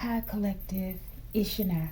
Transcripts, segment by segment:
Hi, collective. It's Shana.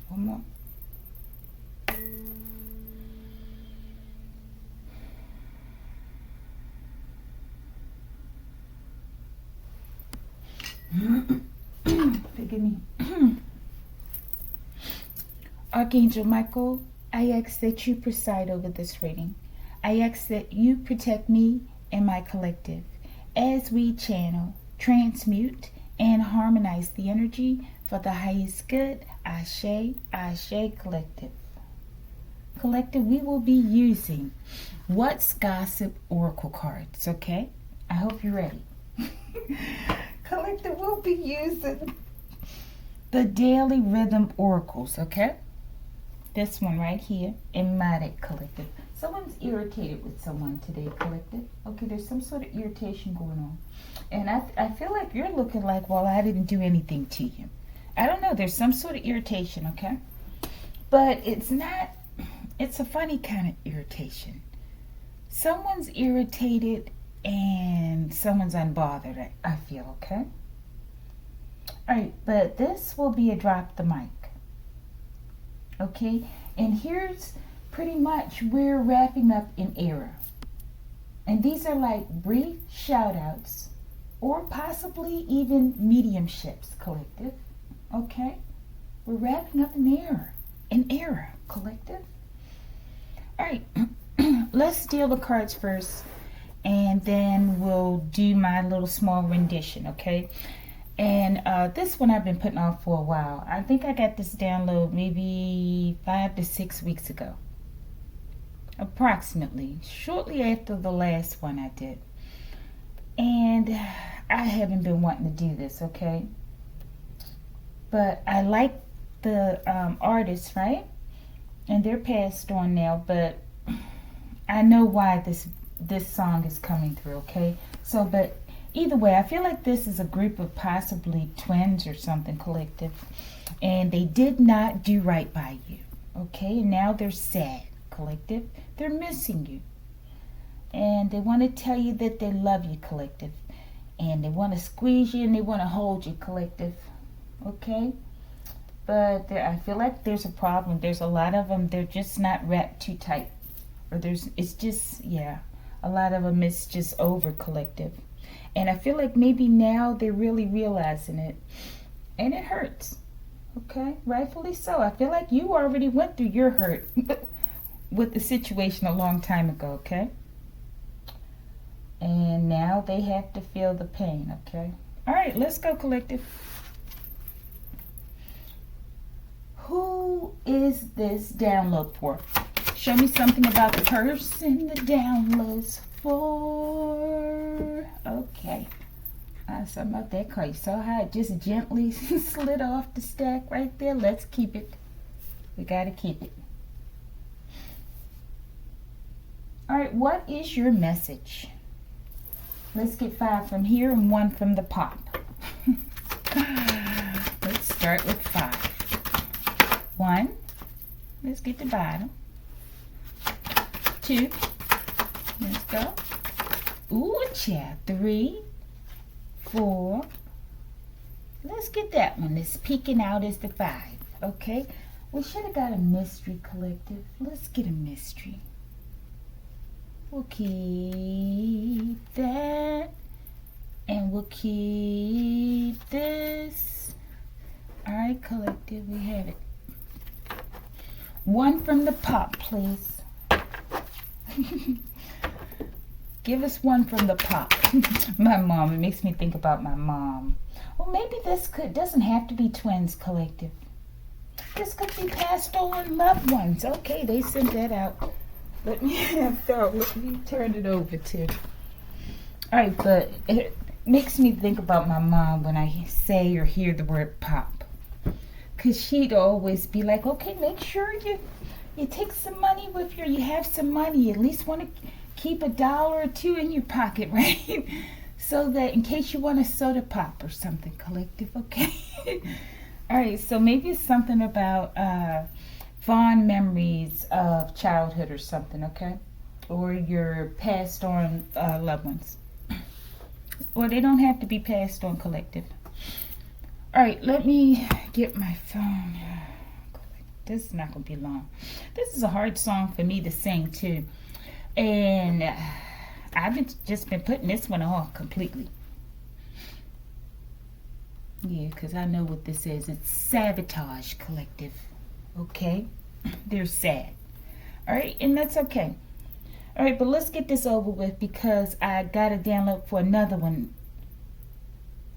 One more. Forgive me. Archangel Michael, I ask that you preside over this reading. I ask that you protect me and my collective as we channel, transmute, and harmonize the energy for the highest good. Ashe, Ashe Collective. Collective, we will be using What's Gossip Oracle cards, okay? I hope you're ready. Collective, we'll be using the Daily Rhythm Oracles, okay? This one right here, Emetic Collective. Someone's irritated with someone today, Collective. Okay, there's some sort of irritation going on. And I feel like you're looking like, well, I didn't do anything to you. I don't know, there's some sort of irritation, okay? But it's not, it's a funny kind of irritation. Someone's irritated and someone's unbothered, I feel, okay? Alright, but this will be a drop the mic. Okay, and here's pretty much we're wrapping up an era. And these are like brief shout outs or possibly even mediumships, Collective. Okay, we're wrapping up an era, Collective. All right, let's deal the cards first, and then we'll do my little small rendition, okay? And this one I've been putting off for a while. I think I got this download maybe 5 to 6 weeks ago. Approximately. Shortly after the last one I did. And I haven't been wanting to do this, okay? But I like the artists, right? And they're passed on now, but I know why this song is coming through, okay? So, but either way, I feel like this is a group of possibly twins or something, Collective. And they did not do right by you, okay? And now they're sad, Collective. They're missing you. And they want to tell you that they love you, Collective. And they want to squeeze you and they want to hold you, Collective. Okay? But I feel like there's a problem. There's a lot of them, they're just not wrapped too tight. Or it's just, yeah. A lot of them is just over, Collective. And I feel like maybe now they're really realizing it. And it hurts. Okay? Rightfully so. I feel like you already went through your hurt with the situation a long time ago, okay? And now they have to feel the pain, okay? All right, let's go, Collective. Who is this download for? Show me something about the person the download's for. Okay. Something about that card. You saw how it just gently slid off the stack right there? Let's keep it. We got to keep it. All right, what is your message? Let's get 5 from here and 1 from the pop. Let's start with 5. 1. Let's get the bottom. 2. Let's go. Ooh, child. 3. 4. Let's get that one. It's peeking out as the 5. Okay. We should have got a mystery, Collective. Let's get a mystery. We'll keep that. And we'll keep this. Alright. right, collective, we have it. One from the pop, please. Give us one from the pop. My mom, it makes me think about my mom. Well, maybe this doesn't have to be twins, collective. This could be passed on loved ones. Okay, they sent that out. Let me turn it over to. All right, but it makes me think about my mom when I say or hear the word pop. Because she'd always be like, okay, make sure you take some money with you have some money. You at least want to keep $1 or $2 in your pocket, right? So that in case you want a soda pop or something, collective, okay? All right, so maybe it's something about fond memories of childhood or something, okay? Or your passed on loved ones. Or they don't have to be passed on, collective. All right, let me get my phone. This is not going to be long. This is a hard song for me to sing, too. And I've just been putting this one off completely. Yeah, because I know what this is. It's Sabotage, collective. Okay? They're sad. All right? And that's okay. All right, but let's get this over with because I got to download for another one.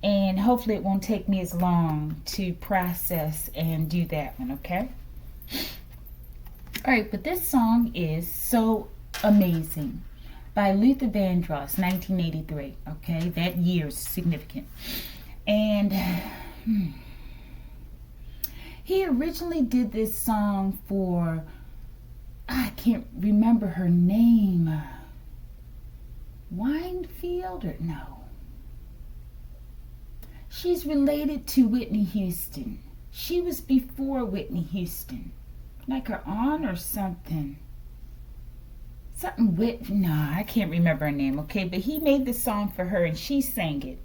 And hopefully it won't take me as long to process and do that one, okay? All right, but this song is So Amazing by Luther Vandross, 1983, okay? That year is significant. And he originally did this song for, I can't remember her name, Winefield or no? She's related to Whitney Houston. She was before Whitney Houston, like her aunt or something. No, I can't remember her name, okay? But he made the song for her and she sang it.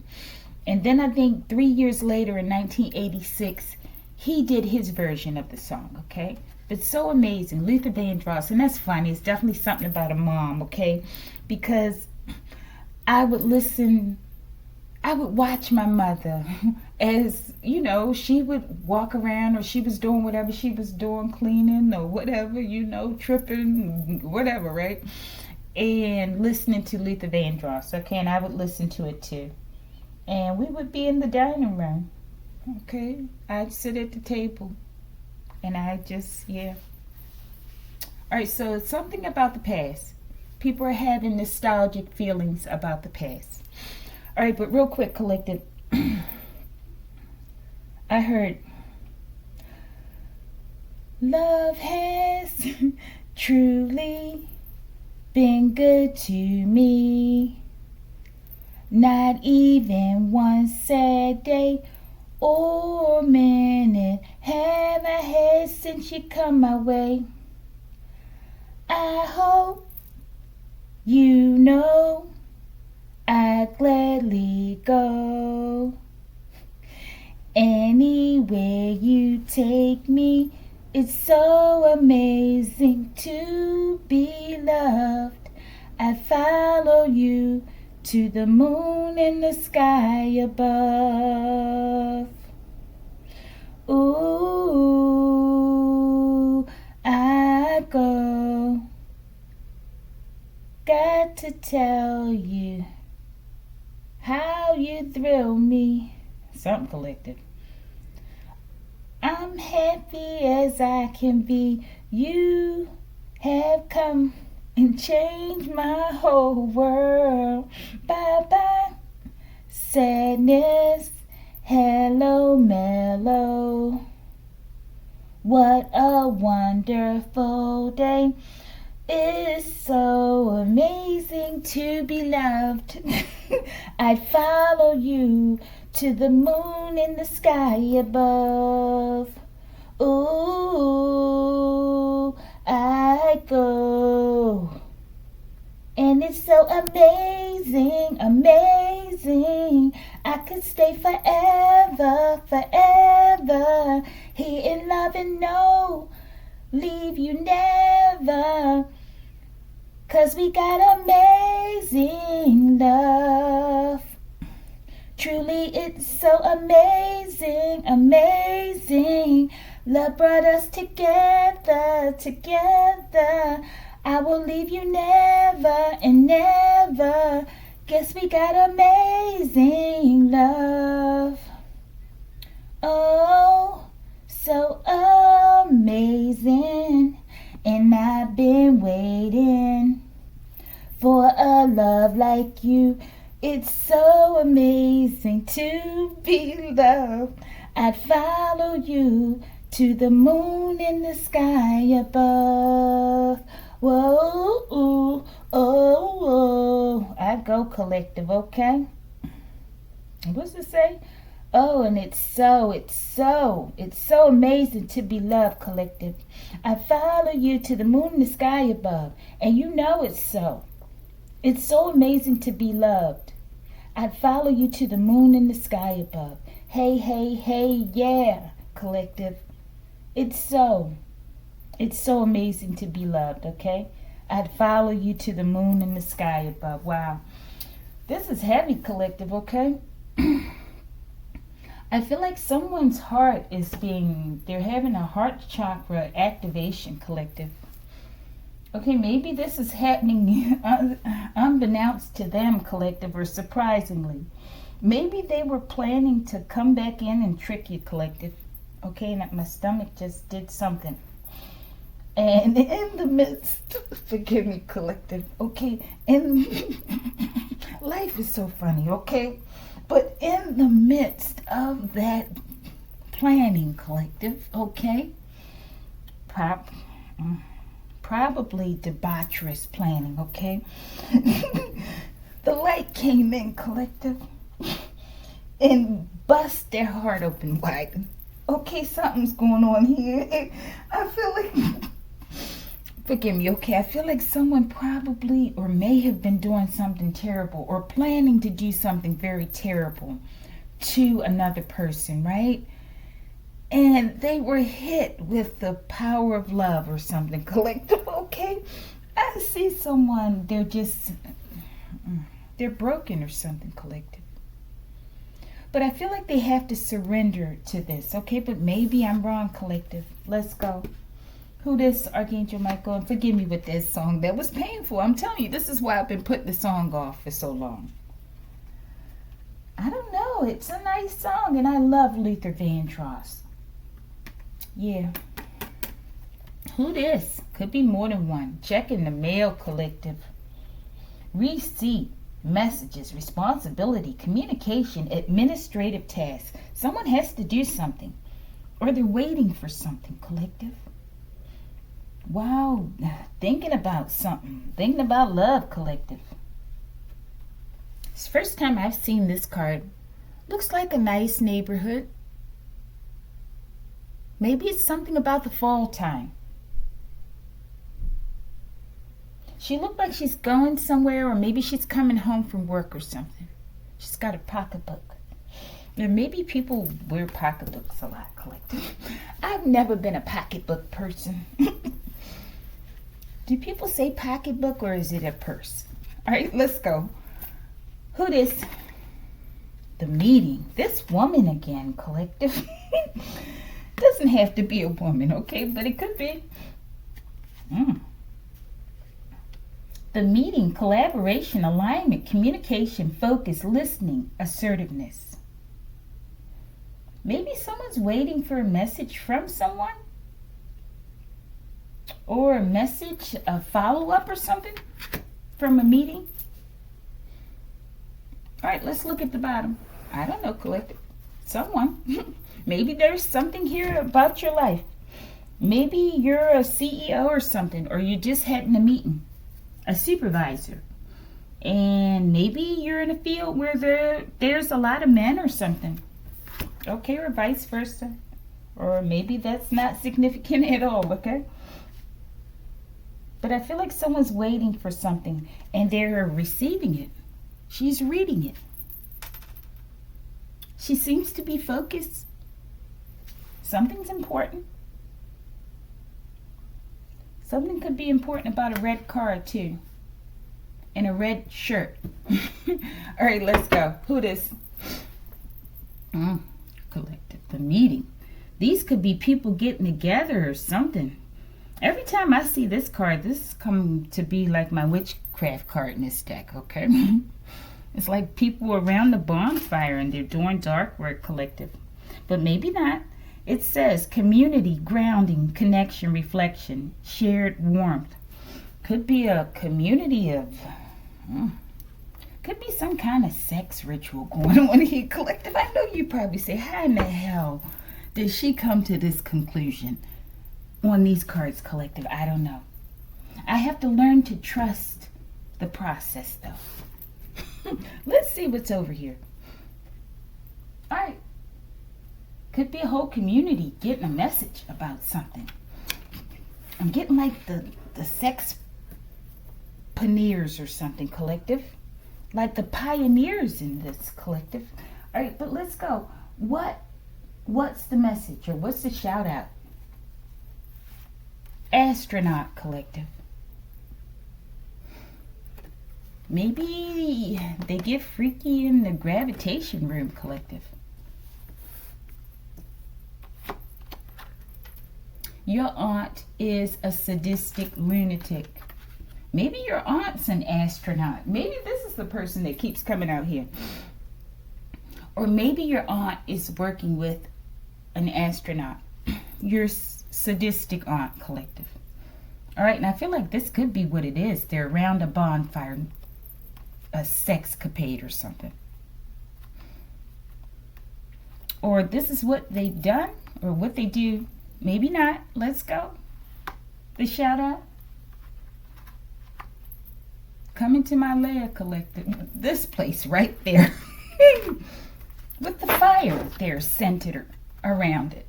And then I think 3 years later in 1986, he did his version of the song, okay? But So Amazing, Luther Vandross, and that's funny. It's definitely something about a mom, okay? Because I would watch my mother as, you know, she would walk around or she was doing whatever she was doing, cleaning or whatever, you know, tripping, whatever, right? And listening to Luther Vandross, okay? And I would listen to it too. And we would be in the dining room, okay? I'd sit at the table and I just, yeah. All right, so it's something about the past. People are having nostalgic feelings about the past. All right, but real quick, collective. I heard, love has truly been good to me. Not even one sad day or minute have I had since you come my way. I hope you know I'd gladly go anywhere you take me. It's so amazing to be loved. I follow you to the moon and the sky above. Ooh, I go. Got to tell you how you thrill me. Something collective. I'm happy as I can be. You have come and changed my whole world. Bye-bye, sadness. Hello, mellow. What a wonderful day. It's so amazing to be loved. I follow you to the moon in the sky above. Ooh, I go. And it's so amazing, amazing. I could stay forever, forever. Here in love and no, leave you never. 'Cause we got amazing love. Truly it's so amazing, amazing. amazing. Love brought us together, together. I will leave you never and never. Guess we got amazing love. Oh, so amazing. And I've been waiting for a love like you. It's so amazing to be loved. I'd follow you to the moon in the sky above. Whoa, ooh, oh, whoa. I go collective, okay? What's it say? Oh, and it's so amazing to be loved, collective. I follow you to the moon in the sky above, and you know it's so. It's so amazing to be loved. I'd follow you to the moon in the sky above. Hey, hey, hey, yeah, collective. It's so amazing to be loved, okay? I'd follow you to the moon in the sky above. Wow. This is heavy, collective, okay? I feel like someone's heart they're having a heart chakra activation, collective. Okay, maybe this is happening unbeknownst to them, collective, or surprisingly. Maybe they were planning to come back in and trick you, collective. Okay, and my stomach just did something. And in the midst, forgive me, collective, okay, life is so funny, okay? But in the midst of that planning, collective, okay, probably debaucherous planning, okay? The light came in, collective, and bust their heart open wide. Okay, something's going on here. I feel like, forgive me, okay, I feel like someone probably or may have been doing something terrible or planning to do something very terrible to another person, right? And they were hit with the power of love or something, collective, okay? I see someone, they're broken or something, collective. But I feel like they have to surrender to this, okay? But maybe I'm wrong, collective. Let's go. Who this, Archangel Michael? And forgive me with this song. That was painful. I'm telling you, this is why I've been putting the song off for so long. I don't know. It's a nice song, and I love Luther Vandross. Yeah. Who this? Could be more than one. Checking the mail, collective. Receipt. Messages, responsibility, communication, administrative tasks. Someone has to do something, or they're waiting for something, collective. Wow, thinking about something, thinking about love, collective. It's the first time I've seen this card. Looks like a nice neighborhood. Maybe it's something about the fall time. She looked like she's going somewhere, or maybe she's coming home from work or something. She's got a pocketbook. Or maybe people wear pocketbooks a lot, collective. I've never been a pocketbook person. Do people say pocketbook, or is it a purse? All right, let's go. Who this? The meeting. This woman again, collective. Doesn't have to be a woman, okay? But it could be. The meeting, collaboration, alignment, communication, focus, listening, assertiveness. Maybe someone's waiting for a message from someone, or a message, a follow-up or something from a meeting. All right, let's look at the bottom. I don't know, collective. Someone. Maybe there's something here about your life. Maybe you're a CEO or something, or you just had in a meeting. A supervisor, and maybe you're in a field where there's a lot of men or something, okay, or vice versa, or maybe that's not significant at all, okay? But I feel like someone's waiting for something, and they're receiving it. She's reading it. She seems to be focused. Something's important. Something could be important about a red card, too. And a red shirt. All right, let's go. Who this? Collective. The meeting. These could be people getting together or something. Every time I see this card, this is coming to be like my witchcraft card in this deck, okay? It's like people around the bonfire and they're doing dark work, collective. But maybe not. It says community, grounding, connection, reflection, shared warmth. Could be a community of... could be some kind of sex ritual going on here, collective. I know you probably say, how in the hell did she come to this conclusion on these cards, collective? I don't know. I have to learn to trust the process, though. Let's see what's over here. All right. Could be a whole community getting a message about something. I'm getting like the sex pioneers or something, collective. Like the pioneers in this, collective. All right, but let's go. What's the message, or what's the shout out? Astronaut, collective. Maybe they get freaky in the gravitation room, collective. Your aunt is a sadistic lunatic. Maybe your aunt's an astronaut. Maybe this is the person that keeps coming out here. Or maybe your aunt is working with an astronaut. Your sadistic aunt, collective. All right, and I feel like this could be what it is. They're around a bonfire, a sexcapade or something. Or this is what they've done, or what they do. Maybe not. Let's go. The shout out. Come into my lair, collective. This place right there. With the fire there centered around it.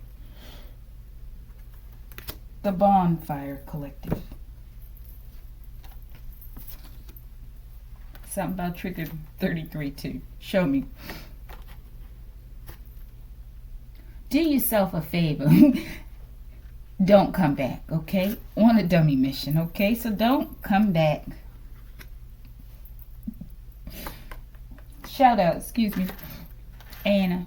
The bonfire, collective. Something about trigger 33 too. Show me. Do yourself a favor. Don't come back, okay? On a dummy mission, okay? So don't come back. Shout out, excuse me. Anna.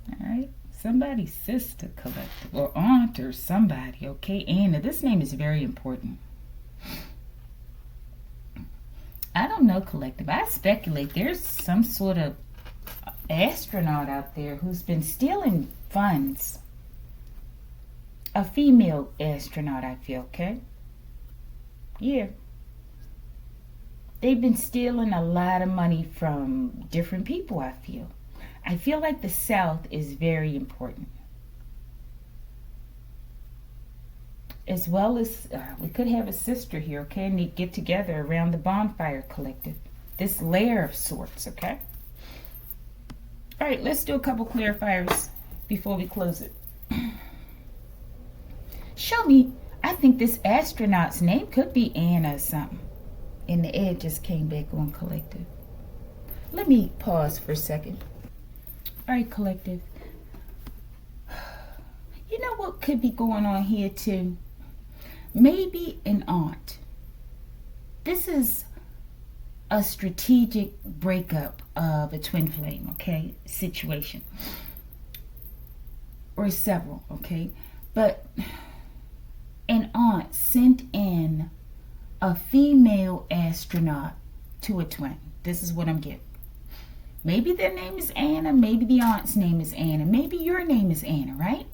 All right. Somebody's sister, collective, or aunt or somebody, okay? Anna. This name is very important. I don't know, collective. I speculate there's some sort of astronaut out there who's been stealing funds. A female astronaut, I feel, okay? Yeah. They've been stealing a lot of money from different people, I feel. I feel like the South is very important. As well as, we could have a sister here, okay? And they get together around the bonfire, collective. This lair of sorts, okay? All right, let's do a couple clarifiers before we close it. Show me, I think this astronaut's name could be Anna or something. And the egg just came back on, collective. Let me pause for a second. All right, collective. You know what could be going on here too? Maybe an aunt. This is a strategic breakup of a twin flame, okay, situation. Or several, okay? But an aunt sent in a female astronaut to a twin. This is what I'm getting. Maybe their name is Anna. Maybe the aunt's name is Anna. Maybe your name is Anna, right?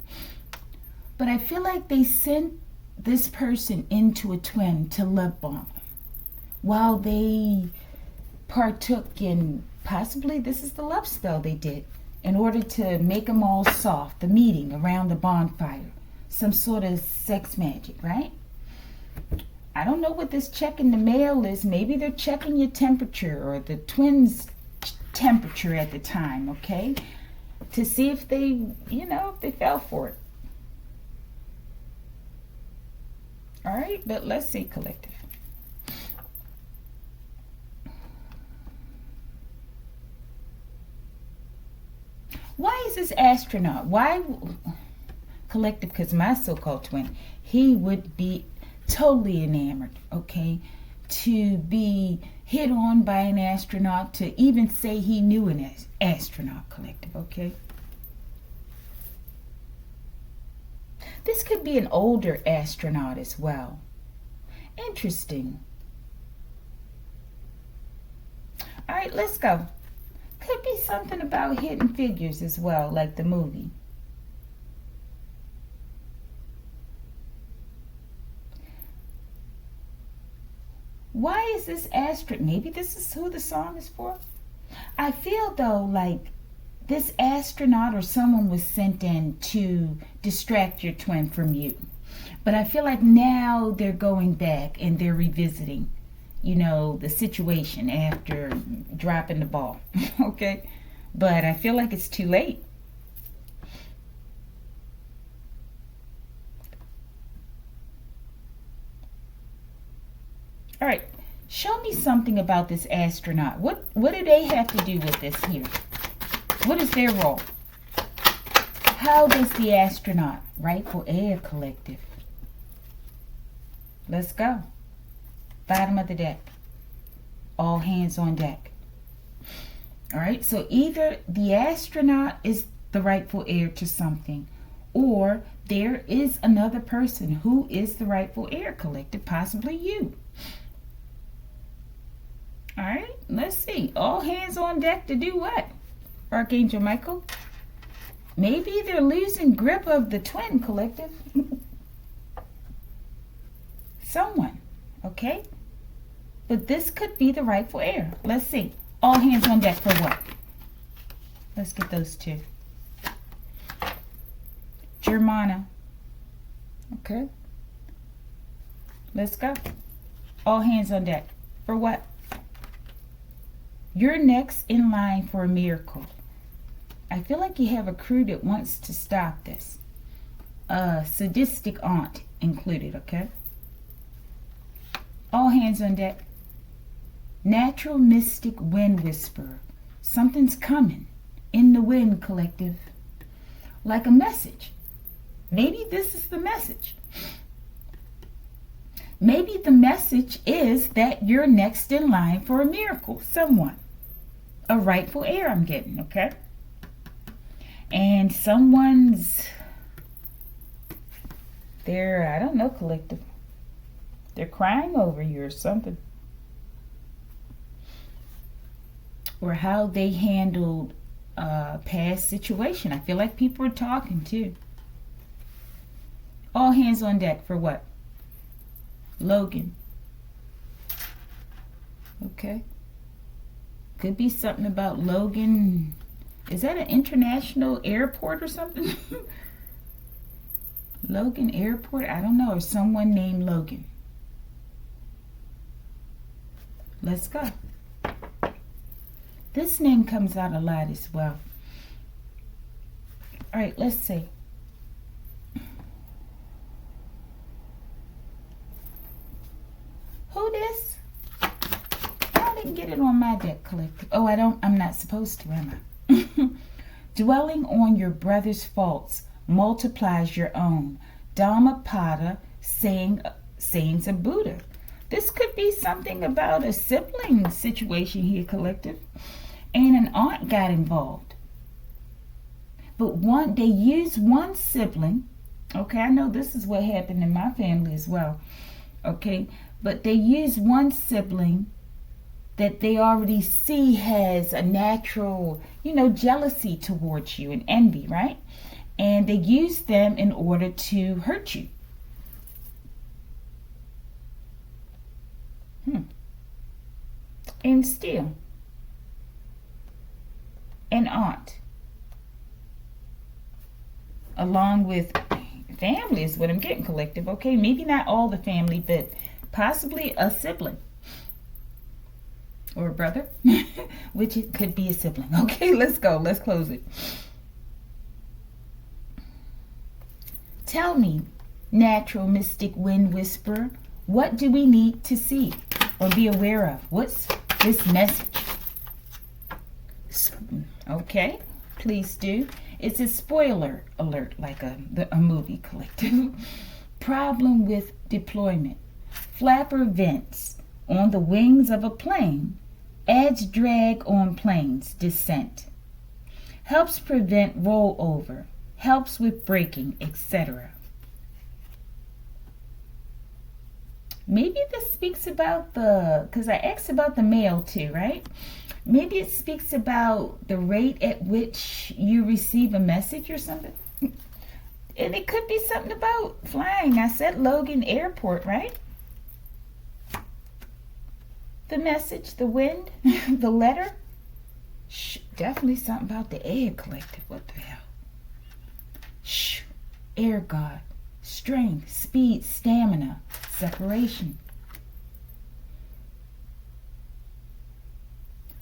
But I feel like they sent this person into a twin to love bomb while they partook in, possibly this is the love spell they did, in order to make them all soft, the meeting around the bonfire. Some sort of sex magic, right? I don't know what this check in the mail is. Maybe they're checking your temperature or the twins' temperature at the time, okay? To see if they, if they fell for it. All right, but let's see, collective. Why is this astronaut? Why, collective, because my so-called twin, he would be totally enamored, okay? To be hit on by an astronaut, to even say he knew an astronaut, collective, okay? This could be an older astronaut as well. Interesting. All right, let's go. Could be something about Hidden Figures as well, like the movie. Why is this astronaut? Maybe this is who the song is for. I feel though like this astronaut or someone was sent in to distract your twin from you. But I feel like now they're going back and they're revisiting, the situation after dropping the ball. Okay? But I feel like it's too late. All right, show me something about this astronaut. What do they have to do with this here? What is their role? How does the astronaut, Rightful Heir Collective? Let's go. Bottom of the deck. All hands on deck. All right, so either the astronaut is the rightful heir to something, or there is another person who is the rightful heir collective, possibly you. All right, let's see. All hands on deck to do what? Archangel Michael? Maybe they're losing grip of the twin collective. Someone, okay? But this could be the rightful heir. Let's see. All hands on deck for what? Let's get those two. Germana. Okay. Let's go. All hands on deck. For what? You're next in line for a miracle. I feel like you have a crew that wants to stop this. Sadistic aunt included, okay? All hands on deck. Natural mystic wind whisperer. Something's coming. In the wind collective. Like a message. Maybe this is the message. Maybe the message is that you're next in line for a miracle. Someone. A rightful heir I'm getting, okay? And someone's, I don't know, collective. They're crying over you or something. Or how they handled a past situation. I feel like people are talking too. All hands on deck for what? Logan. Okay. Could be something about Logan. Is that an international airport or something? Logan Airport? I don't know. Or someone named Logan. Let's go. This name comes out a lot as well. All right, let's see. Who this? I didn't get it on my deck collective. Oh, I'm not supposed to, am I? Dwelling on your brother's faults multiplies your own. Dhammapada sayings of Buddha. This could be something about a sibling situation here, collective. And an aunt got involved. But they used one sibling. Okay, I know this is what happened in my family as well. Okay, but they used one sibling that they already see has a natural, jealousy towards you and envy, right? And they use them in order to hurt you. And still, an aunt, along with family is what I'm getting, collective. Okay, maybe not all the family, but possibly a sibling. Or a brother, which it could be a sibling. Okay, let's go. Let's close it. Tell me, natural mystic wind whisperer, what do we need to see or be aware of? What's this message? Okay, please do. It's a spoiler alert, like a movie, collective. Problem with deployment. Flapper vents on the wings of a plane. Adds drag on plane's descent. Helps prevent rollover. Helps with braking, etc. Maybe this speaks about because I asked about the mail too, right? Maybe it speaks about the rate at which you receive a message or something. And it could be something about flying. I said Logan Airport, right? The message, the wind, the letter. Definitely something about the air collective. What the hell? Air God. Strength, speed, stamina, separation.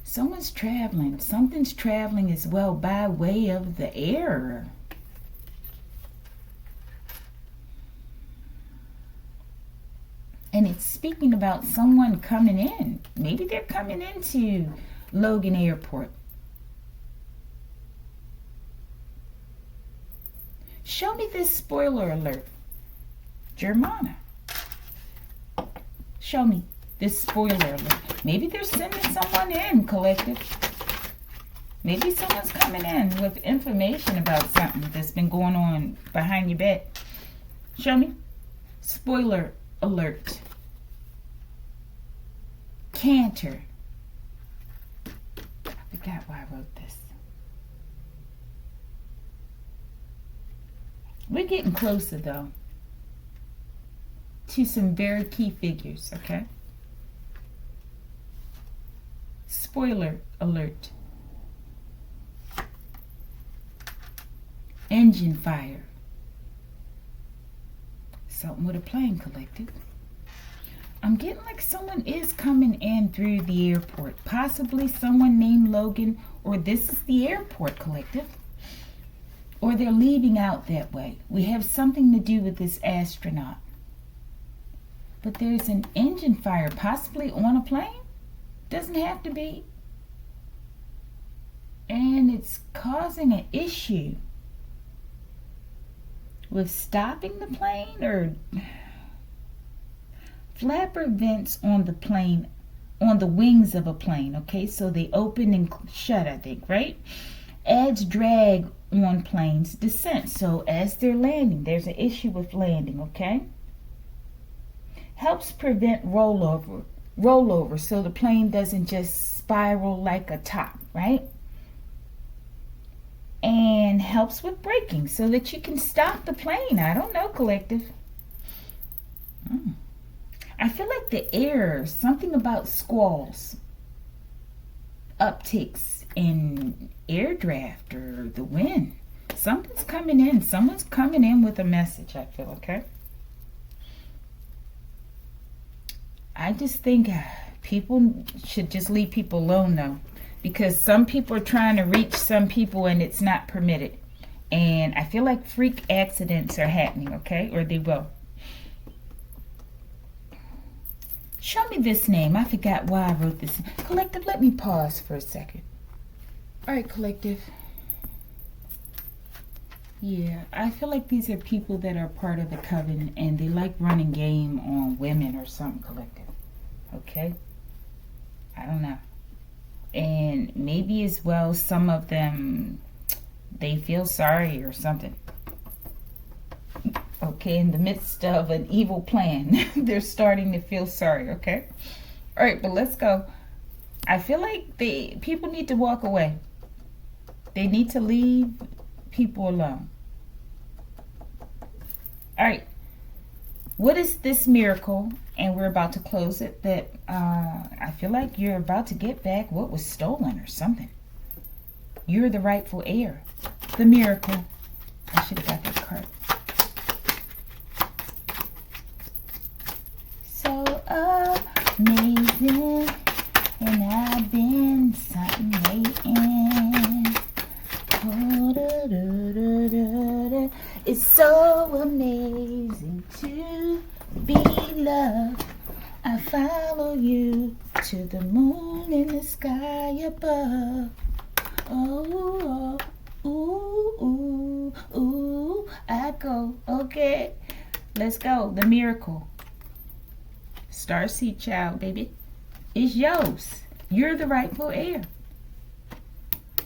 Someone's traveling. Something's traveling as well by way of the air. And it's speaking about someone coming in. Maybe they're coming into Logan Airport. Show me this spoiler alert. Germana. Show me this spoiler alert. Maybe they're sending someone in, collective. Maybe someone's coming in with information about something that's been going on behind your back. Show me. Spoiler alert. Canter. I forgot why I wrote this. We're getting closer though to some very key figures, okay? Spoiler alert. Engine fire. Something with a plane, collective. I'm getting like someone is coming in through the airport. Possibly someone named Logan, or this is the airport, collective. Or they're leaving out that way. We have something to do with this astronaut. But there's an engine fire, possibly on a plane. Doesn't have to be. And it's causing an issue with stopping the plane, or flapper vents on the plane, on the wings of a plane, okay? So they open and shut, I think, right? Adds drag on planes' descent. So as they're landing, there's an issue with landing, okay? Helps prevent rollover, so the plane doesn't just spiral like a top, right? And helps with braking so that you can stop the plane. I don't know, collective. I feel like the air, something about squalls, upticks in air draft or the wind. Something's coming in. Someone's coming in with a message, I feel, okay? I just think people should just leave people alone, though. Because some people are trying to reach some people and it's not permitted. And I feel like freak accidents are happening, okay? Or they will. Show me this name. I forgot why I wrote this. Collective, let me pause for a second. All right, collective. Yeah, I feel like these are people that are part of the coven and they like running game on women or something, collective. Okay? I don't know. And maybe as well, some of them, they feel sorry or something. Okay, in the midst of an evil plan, they're starting to feel sorry, okay? All right, but let's go. I feel like people need to walk away. They need to leave people alone. All right, what is this miracle? And we're about to close it. That I feel like you're about to get back what was stolen or something. You're the rightful heir. The miracle. I should have got that card. So amazing, and I've been something waiting. Oh, da, da, da, da, da. It's so amazing to be loved. I follow you to the moon in the sky above. Oh, ooh, ooh, ooh, I go. Okay, let's go. The miracle. Starseed child, baby. It's yours. You're the rightful heir.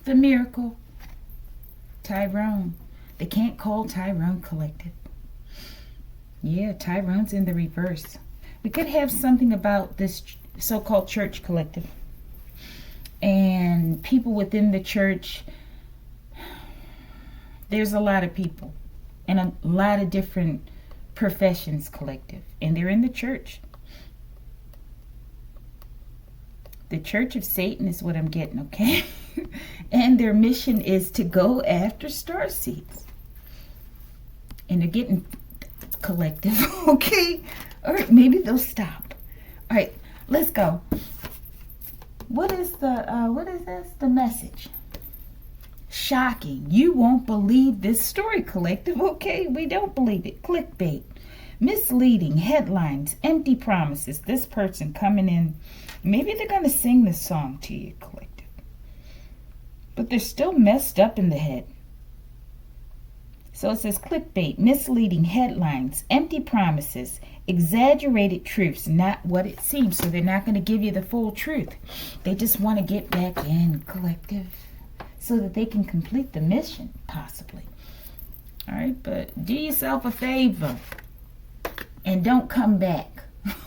The miracle. Tyrone. They can't call Tyrone collective. Yeah, Tyrone's in the reverse. We could have something about this so-called church collective and people within the church. There's a lot of people and a lot of different professions collective, and they're in the church. The Church of Satan is what I'm getting, okay? And their mission is to go after star seeds. And they're getting collective, okay? All right, maybe they'll stop. All right, let's go. What is this? The message. Shocking. You won't believe this story, collective, okay? We don't believe it. Clickbait. Misleading headlines, empty promises. This person coming in, maybe they're going to sing this song to you, collective. But they're still messed up in the head. So it says clickbait, misleading headlines, empty promises, exaggerated truths, not what it seems. So they're not going to give you the full truth. They just want to get back in, collective, so that they can complete the mission, possibly. All right, but do yourself a favor and don't come back,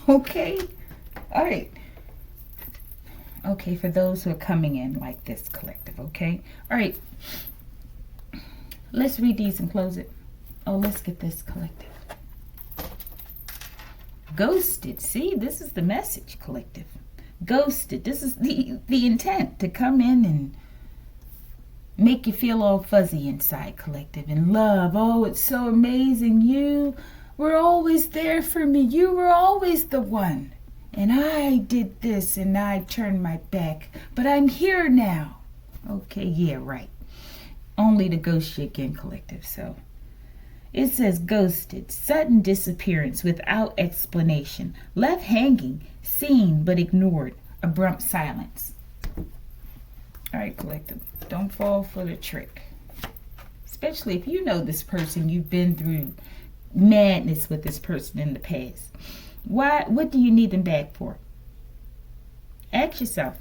okay? All right. Okay, for those who are coming in like this, collective, okay? All right. Let's read these and close it. Oh, let's get this, collective. Ghosted. See, this is the message, collective. Ghosted. This is the intent, to come in and make you feel all fuzzy inside, collective, and love. Oh, it's so amazing. You were always there for me. You were always the one. And I did this and I turned my back. But I'm here now. Okay, yeah, right. Only to ghost you again, collective. So it says ghosted, sudden disappearance without explanation, left hanging, seen but ignored, abrupt silence. All right, collective, don't fall for the trick. Especially if you know this person, you've been through madness with this person in the past. What do you need them back for? Ask yourself.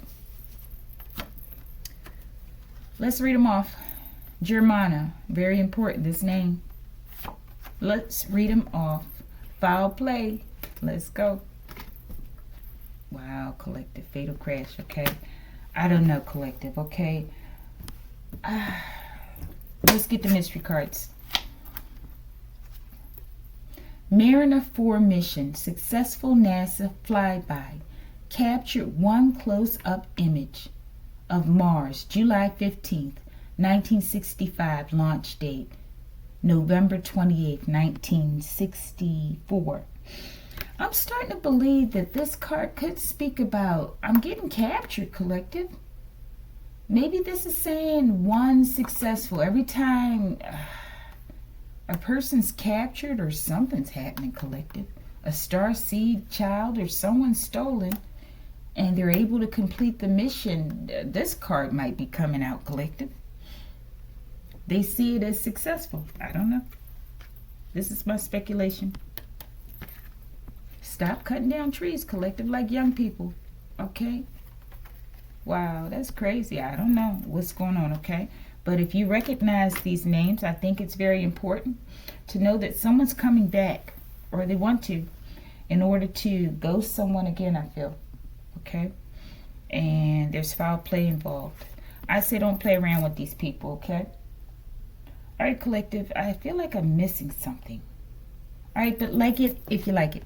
Let's read them off. Germana, very important, this name. Let's read them off. Foul play. Let's go. Wow, collective, fatal crash, okay? I don't know, collective, okay? Let's get the mystery cards. Mariner 4 mission, successful NASA flyby, captured one close-up image of Mars, July 15th, 1965, launch date, November 28th, 1964. I'm starting to believe that this card could speak about, I'm getting captured, collective. Maybe this is saying one successful. Every time a person's captured or something's happening, collective, a star seed child or someone's stolen, and they're able to complete the mission, this card might be coming out, collective. They see it as successful. I don't know. This is my speculation. Stop cutting down trees, collective, like young people, okay? Wow, that's crazy. I don't know what's going on, okay? But if you recognize these names, I think it's very important to know that someone's coming back, or they want to, in order to ghost someone again, I feel. Okay? And there's foul play involved. I say don't play around with these people, okay? All right, collective, I feel like I'm missing something. All right, but like it if you like it.